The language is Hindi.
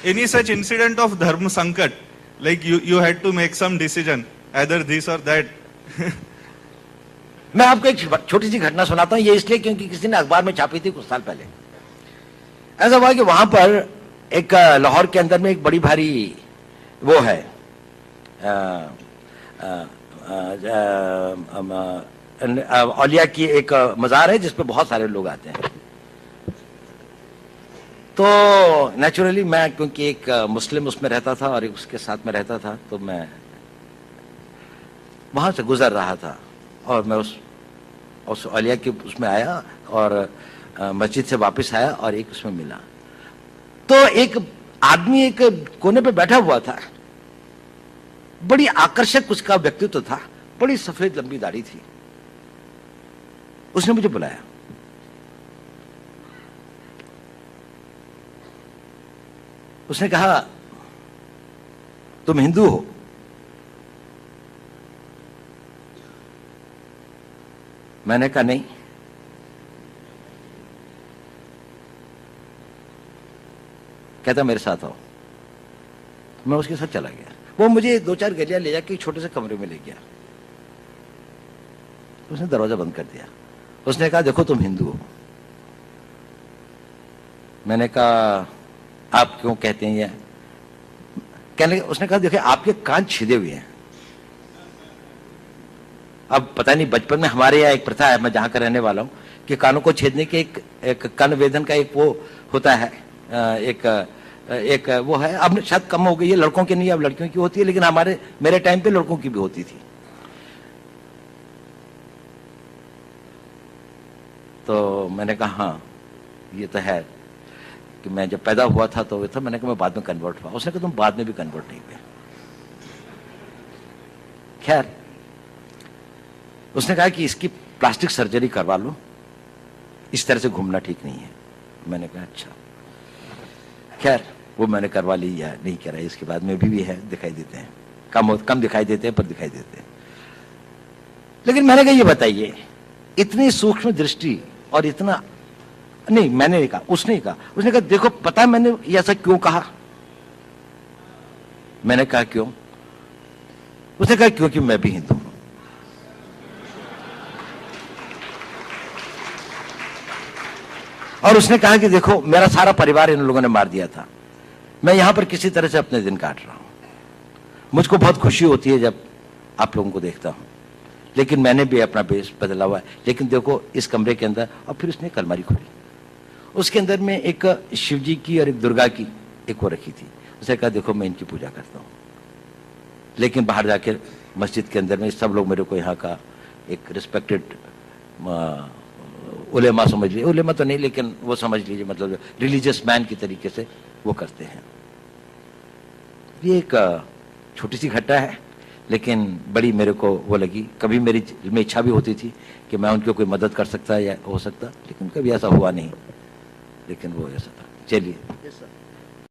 any such incident of dharma sankat, like you had to make some decision, either this or that? मैं आपको एक छोटी सी घटना सुनाता हूं, ये इसलिए क्योंकि किसी ने अखबार में छापी थी कुछ साल पहले। ऐसा हुआ कि वहां पर एक लाहौर के अंदर में एक बड़ी भारी वो है औलिया की एक मजार है जिसपे बहुत सारे लोग आते हैं। तो नेचुरली मैं क्योंकि एक मुस्लिम उसमें रहता था और एक उसके साथ में रहता था, तो मैं वहां से गुजर रहा था और मैं उस औलिया के उसमें आया और मस्जिद से वापस आया और एक उसमें मिला। तो एक आदमी एक कोने पे बैठा हुआ था, बड़ी आकर्षक उसका व्यक्तित्व था, बड़ी सफेद लंबी दाढ़ी थी। उसने मुझे बुलाया, उसने कहा तुम हिंदू हो? मैंने कहा नहीं। कहता मेरे साथ आओ। मैं उसके साथ चला गया। वो मुझे 2-4 गलियां ले जाके छोटे से कमरे में ले गया। उसने दरवाजा बंद कर दिया। उसने कहा देखो तुम हिंदू हो। मैंने कहा आप क्यों कहते हैं ये? कहने उसने कहा देखिए आपके कान छिदे हुए हैं। अब पता नहीं बचपन में हमारे यहाँ एक प्रथा है, मैं जहां का रहने वाला हूं, कि कानों को छेदने के एक कान वेदन का एक वो होता है, एक वो है। अब शायद कम हो गई है, लड़कों की नहीं अब लड़कियों की होती है, लेकिन मेरे टाइम पे लड़कों की भी होती थी। तो मैंने कहा हाँ ये तो है कि मैं जब पैदा हुआ था तो था। मैंने कहा मैं बाद में कन्वर्ट हुआ। उसने कहा तुम बाद में भी कन्वर्ट नहीं हुए। खैर उसने कहा कि इसकी प्लास्टिक सर्जरी करवा लो, इस तरह से घूमना ठीक नहीं है। मैंने कहा अच्छा। खैर वो मैंने करवा ली या नहीं करा, इसके बाद में भी है, दिखाई देते हैं, कम दिखाई देते हैं पर दिखाई देते हैं। लेकिन मैंने कहा ये बताइए इतनी सूक्ष्म दृष्टि और इतना नहीं, मैंने नहीं कहा, उसने कहा। उसने कहा देखो पता है मैंने ये ऐसा क्यों कहा? मैंने कहा क्यों? उसने कहा क्योंकि मैं भी हिंदू हूं। और उसने कहा कि देखो मेरा सारा परिवार इन लोगों ने मार दिया था, मैं यहां पर किसी तरह से अपने दिन काट रहा हूं। मुझको बहुत खुशी होती है जब आप लोगों को देखता हूं, लेकिन मैंने भी अपना बेस बदला हुआ है। लेकिन देखो इस कमरे के अंदर, और फिर उसने एक अलमारी खोली, उसके अंदर में एक शिव जी की और एक दुर्गा की एक वो रखी थी। उसने कहा देखो मैं इनकी पूजा करता हूं, लेकिन बाहर जाकर मस्जिद के अंदर में सब लोग मेरे को यहाँ का एक रिस्पेक्टेड उलेमा समझ लीजिए, उलेमा तो नहीं लेकिन वो समझ लीजिए, मतलब रिलीजियस मैन की तरीके से वो करते हैं। ये एक छोटी सी घटना है, लेकिन बड़ी मेरे को वो लगी। कभी मेरी में इच्छा भी होती थी कि मैं उनकी कोई मदद कर सकता या हो सकता, लेकिन कभी ऐसा हुआ नहीं। लेकिन वो ऐसा था। चलिए।